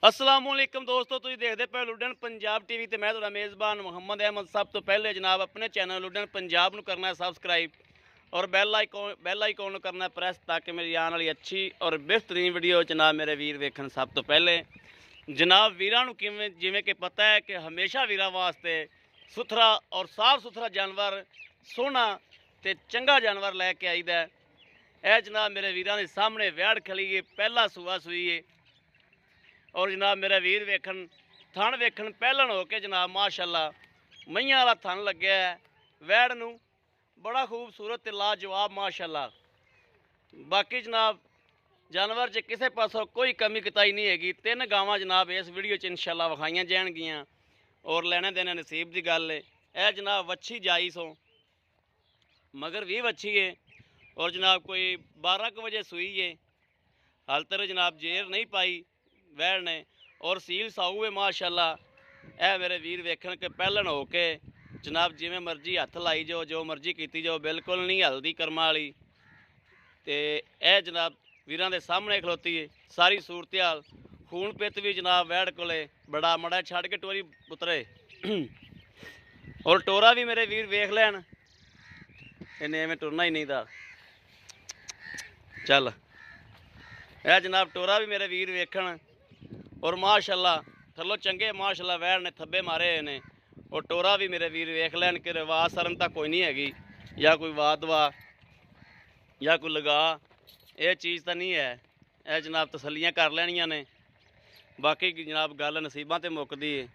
असलामुअलैकुम दोस्तों, तुम देखते पे लुडन पंजाब टीवी ते मैं मेज़बान मुहम्मद अहमद। सब तो पहले जनाब अपने चैनल लुडन पंजाब नू करना है सबसक्राइब और बैल आइकॉन करना है प्रेस, ताकि मेरी आने वाली अच्छी और बेहतरीन वीडियो जनाब मेरे वीर वेखन। सब तो पहले जनाब वीरां नू किवें जिवें कि पता है कि हमेशा वीरां वास्ते सुथरा और साफ सुथरा जानवर, सोहना ते चंगा जानवर लैके आईदा है। यह जनाब मेरे वीरां दे सामने वैड़ खली है, पहला सूआ सूई है। और जनाब मेरा वीर वेखन थन वेखन पहलन हो के जनाब माशाल्लाह मईयां वाला थन लग्या है। वैड़ नू बड़ा खूबसूरत ते लाजवाब माशाल्लाह। बाकी जनाब जानवर च किसी पासों कोई कमी कताई नहीं हैगी। 3 गावां जनाब इस वीडियो च इंशाल्लाह विखाइयां जाणगियां और लैने देने नसीब की गल है। यह जनाब वच्छी जाई सो मगर भी वच्छी है और जनाब कोई 12 बजे सूई है। हाल तक जनाब जेर नहीं पाई वैड़ ने और सील साऊ है माशाल्लाह। यह मेरे वीर वेखन के पहलन हो के जनाब जिमें मर्जी हथ लाई जाओ, जो मर्जी की जाओ, बिल्कुल नहीं हल्दी कर्मा वाली। तो यह जनाब वीरां दे सामने खलोती है सारी सूरत हाल। खून पित भी जनाब वैड़ कोले बड़ा मड़ा छड़ के टोरी पुतरे और टोरा भी मेरे वीर वेख लैन। इन्हें एवें टुरना ही नहीं था। चल यह जनाब टोरा भी मेरे वीर वेखन और माशाल्लाह थल्लों चंगे माशाल्लाह वैड़ ने थब्बे मारे ने। और टोरा भी मेरे वीर वेख लैन कि वाह सरन तक कोई नहीं हैगी या कोई वाद वाह या कोई लगा, ये चीज़ तो नहीं है। यह जनाब तसलियां कर लैनियां ने। बाकी जनाब गल नसीबां ते मुकदी है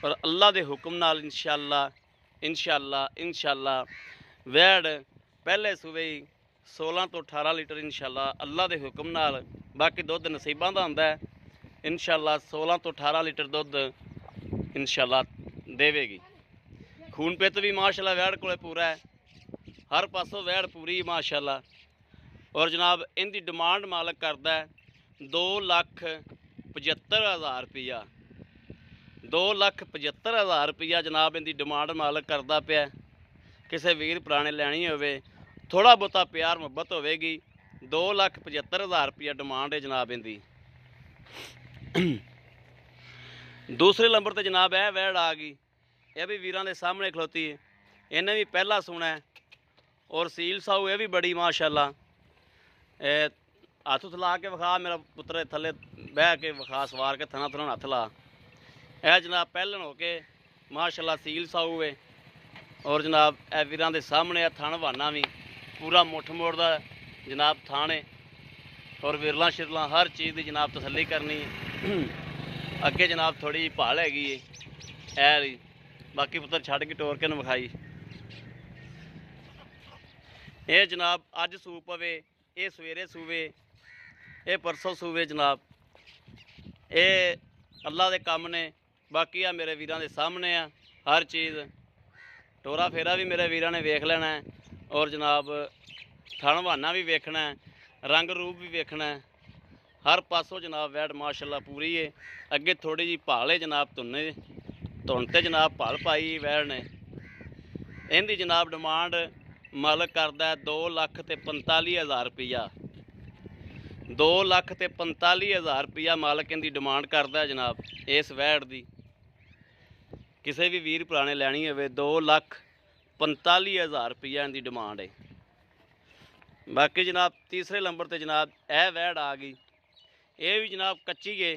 पर अल्लाह के हुक्म नाल इंशाल्लाह इंशाल्लाह इंशाल्लाह वैड़ पहले सूबे 16 तो 18 लीटर इंशाल्लाह अल्लाह के हुक्म नाल। बाकी दुध नसीबां दा हुंदा है। इंशाल्लाह 16 तो 18 लीटर दुध इंशाल्लाह देवेगी। खून पित भी माशाल्लाह वैड़ कोले पूरा है, हर पासों वैड़ पूरी माशाल्लाह। और जनाब इनकी डिमांड मालक करता है 2,75,000 रुपया। 2,75,000 रुपया जनाब इनकी डिमांड मालक करता पाया। किसी वीर पुराने लैनी होवे, थोड़ा बहुता प्यार मुहब्बत होगी, 2,75,000 रुपया डिमांड है जनाब इनकी। दूसरे नंबर पर जनाब यह वैड़ आ गई, यह भी वीरां दे सामने खलोती है। इन्हें भी पहला सुना है और सील साऊ यह भी बड़ी माशाल्लाह। हथ उथ ला के विखा मेरा पुत्र, थले बह के विखा, सवार के थना थना हथ ला। यह जनाब पहलन हो के माशाल्लाह सील साऊ है और जनाब यह वीरां दे सामने थन वाना भी पूरा मुठ मोड़ दा जनाब थान है और विरला शिरला हर चीज़ की जनाब तसली करनी है। अगे जनाब थोड़ी भाल हैगी है। बाकी पुत्र छड़ के टोर के न विखाई। ये जनाब अज सू पवे, ये सवेरे सूवे, ये परसों सूवे जनाब। ये अल्लाह के काम ने। बाकी आ मेरे वीरां दे सामने आ हर चीज़। टोरा फेरा भी मेरे वीरां ने वेख लेना है और जनाब थन बहाना भी वेखना है, रंग रूप भी वेखना है। हर पासों जनाब वैड़ माशाल्लाह पूरी है। अगे थोड़ी जी भाल है जनाब, धुन ते जनाब भाल पाई वैड़ ने। इनकी जनाब डिमांड मालक करता है 2,45,000 रुपया। 2,45,000 रुपया मालक इनकी डिमांड करता है जनाब इस वैड़ की। किसी भी वीर पुराने लैनी हो 2,45,000 रुपया इनकी डिमांड है। बाकी जनाब तीसरे नंबर पर जनाब यह वैड़ आ गई, ये भी जनाब कच्ची है,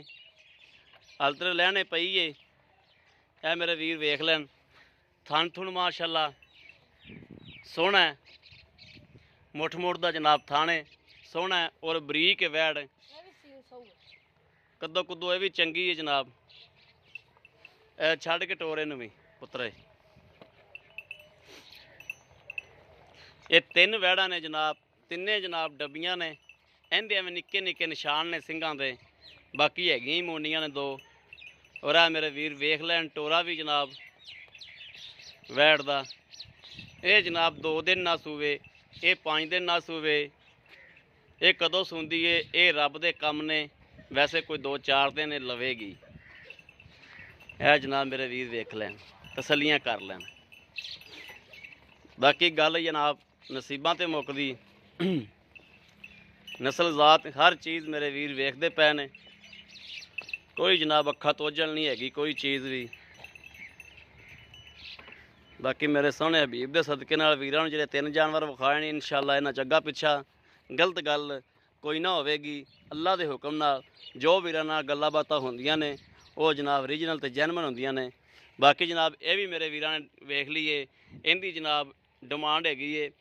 हाल तक लैने पई है। यह मेरे वीर वेख लैन, थन थुन माशाल्लाह सोहना है, मुठ मुठ दा जनाब थान है, सोहना है और बरीक है वैड़। कद्दो कुद्दो ये भी चंगी है जनाब। छड़ के टोरे नूं भी पुत्रे। ये 3 वैड़ा ने जनाब, तिन्ने जनाब डबियां ने। इनके एवं निक्के निक्के निशान ने सिंघां दे। बाकी हैगियां ही मोनियां ने 2। और आ मेरे वीर वेख लैन टोरा भी जनाब वैड़ दा। ये जनाब 2 दिन ना सूवे, ये 5 दिन ना सूवे, ये कदों सूंदी है ये रब दे कम ने। वैसे कोई 2-4 दिन लवेगी। यह जनाब मेरे वीर वेख लैन, तसलियां कर लैन। बाकी गल जनाब नसीबां ते मुकदी। नस्ल जात हर चीज़ मेरे वीर वेखते पे ने। ਕੋਈ ਜਨਾਬ ਅੱਖਾਂ ਤੋਜਲ ਨਹੀਂ ਹੈਗੀ ਕੋਈ ਚੀਜ਼ ਵੀ। ਬਾਕੀ ਮੇਰੇ ਸੋਹਣੇ ਹਬੀਬ ਦੇ ਸਦਕੇ ਨਾਲ ਵੀਰਾਂ ਨੂੰ ਜਿਹੜੇ 3 ਜਾਨਵਰ ਵਿਖਾਏ ਨੇ ਇਨਸ਼ਾਅੱਲਾ ਇਹਨਾਂ ਜੱਗਾ ਪਿੱਛਾ ਗਲਤ ਗੱਲ ਕੋਈ ਨਾ ਹੋਵੇਗੀ। ਅੱਲਾ ਦੇ ਹੁਕਮ ਨਾਲ ਜੋ ਵੀਰਾਂ ਨਾਲ ਗੱਲਾਂ ਬਾਤਾਂ ਹੁੰਦੀਆਂ ਨੇ ਉਹ ਜਨਾਬ ਰੀਜਨਲ ਤੇ ਜੈਨੂਇਨ ਹੁੰਦੀਆਂ ਨੇ। ਬਾਕੀ ਜਨਾਬ ਇਹ ਵੀ ਮੇਰੇ ਵੀਰਾਂ ਨੇ ਵੇਖ ਲਈਏ, ਇਹਦੀ ਜਨਾਬ ਡਿਮਾਂਡ ਹੈਗੀ ਏ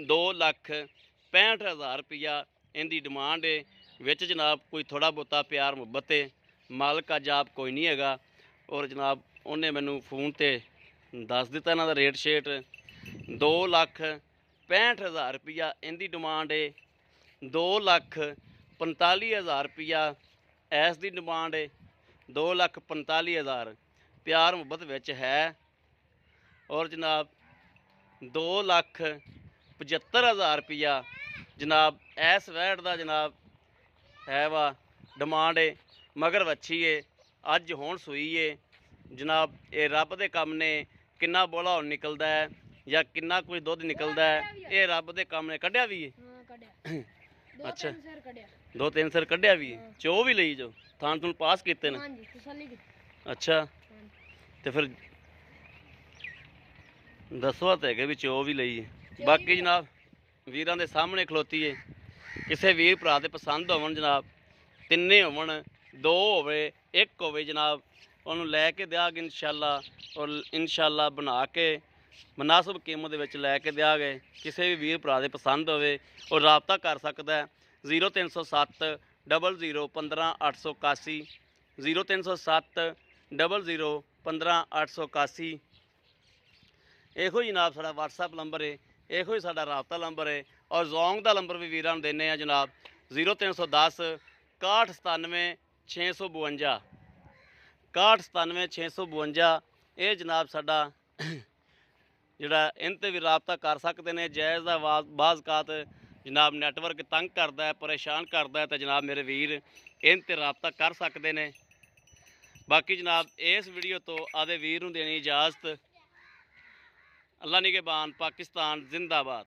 2,65,000 ਰੁਪਈਆ ਇਹਦੀ ਡਿਮਾਂਡ ਏ। ਵਿੱਚ ਜਨਾਬ ਕੋਈ ਥੋੜ੍ਹਾ ਬਹੁਤਾ ਪਿਆਰ ਮੁਹੱਬਤ ਏ, ਮਾਲਕ ਅੱਜ ਆਪ ਕੋਈ ਨਹੀਂ ਹੈਗਾ। ਔਰ ਜਨਾਬ ਉਹਨੇ ਮੈਨੂੰ ਫੋਨ ਤੇ ਦੱਸ ਦਿੱਤਾ ਇਹਨਾਂ ਦਾ ਰੇਟ ਸ਼ੇਟ 2,65,000 ਰੁਪਈਆ ਇਹਦੀ ਡਿਮਾਂਡ ਏ। 2,45,000 ਰੁਪਈਆ ਐਸ ਦੀ ਡਿਮਾਂਡ ਏ। 2,45,000 ਪਿਆਰ ਮੁਹੱਬਤ ਵਿੱਚ ਹੈ। ਔਰ ਜਨਾਬ 2,75,000 ਰੁਪਈਆ ਜਨਾਬ ਐਸ ਵੈਟ ਦਾ ਜਨਾਬ ਹੈ ਵਾ ਡਿਮਾਂਡ ਏ। ਮਗਰ ਵੱਛੀ ਏ, ਅੱਜ ਹੁਣ ਸੂਈ ਏ ਜਨਾਬ। ਇਹ ਰੱਬ ਦੇ ਕੰਮ ਨੇ, ਕਿੰਨਾ ਬੋਲਾ ਹੁਣ ਨਿਕਲਦਾ ਹੈ ਜਾਂ ਕਿੰਨਾ ਕੁਝ ਦੁੱਧ ਨਿਕਲਦਾ ਹੈ ਇਹ ਰੱਬ ਦੇ ਕੰਮ ਨੇ। ਕੱਢਿਆ ਵੀ ਏ? ਅੱਛਾ 2-3 ਸਿਰ ਕੱਢਿਆ ਵੀ ਏ। ਚੋ ਵੀ ਲਈ ਜੋ ਥਾਂ ਤੁਹਾਨੂੰ ਪਾਸ ਕੀਤੇ ਨੇ? ਅੱਛਾ ਤੇ ਫਿਰ ਦੱਸੋ ਤਾਂ ਹੈਗੇ ਵੀ ਚੋ ਵੀ ਲਈ ਏ। ਬਾਕੀ ਜਨਾਬ ਵੀਰਾਂ ਦੇ ਸਾਹਮਣੇ ਖਲੋਤੀ ਏ। ਕਿਸੇ ਵੀਰ ਭਰਾ ਦੇ ਪਸੰਦ ਹੋਵਣ ਜਨਾਬ, ਤਿੰਨੇ ਹੋਵਣ, 2 ਹੋਵੇ, 1 ਹੋਵੇ ਜਨਾਬ, ਉਹਨੂੰ ਲੈ ਕੇ ਦਿਆਂਗੇ ਇਨਸ਼ਾਅੱਲਾ। ਔਰ ਇਨਸ਼ਾਅੱਲਾ ਬਣਾ ਕੇ ਮੁਨਾਸਬ ਕੀਮਤ ਦੇ ਵਿੱਚ ਲੈ ਕੇ ਦਿਆਂਗੇ। ਕਿਸੇ ਵੀ ਵੀਰ ਭਰਾ ਦੇ ਪਸੰਦ ਹੋਵੇ ਉਹ ਰਾਬਤਾ ਕਰ ਸਕਦਾ ਹੈ 0307 00 15 881 0307 00 15 881। ਇਹੋ ਜਨਾਬ ਸਾਡਾ WhatsApp ਨੰਬਰ ਹੈ, ਇਹੋ ਹੀ ਸਾਡਾ ਰਾਬਤਾ ਨੰਬਰ ਹੈ। ਔਰ ਜ਼ੋਂਗ ਦਾ ਨੰਬਰ ਵੀ ਵੀਰਾਂ ਨੂੰ ਦਿੰਦੇ ਆ ਜਨਾਬ 0310 6197 652 6197 652। ਇਹ ਜਨਾਬ ਸਾਡਾ ਜਿਹੜਾ ਇਹਨਾਂ 'ਤੇ ਵੀ ਰਾਬਤਾ ਕਰ ਸਕਦੇ ਨੇ। ਜਾਇਜ਼ ਦਾ ਬਾਜ਼ਕਾਤ ਜਨਾਬ ਨੈਟਵਰਕ ਤੰਗ ਕਰਦਾ ਹੈ, ਪਰੇਸ਼ਾਨ ਕਰਦਾ ਹੈ ਤਾਂ ਜਨਾਬ ਮੇਰੇ ਵੀਰ ਇਹਨਾਂ 'ਤੇ ਰਾਬਤਾ ਕਰ ਸਕਦੇ ਨੇ। ਬਾਕੀ ਜਨਾਬ ਇਸ ਵੀਡੀਓ ਤੋਂ ਆਦੇ ਵੀਰ ਨੂੰ ਦੇਣੀ ਇਜਾਜ਼ਤ। ਅੱਲਾ ਨਿਗਹਿਬਾਨ, ਪਾਕਿਸਤਾਨ ਜ਼ਿੰਦਾਬਾਦ।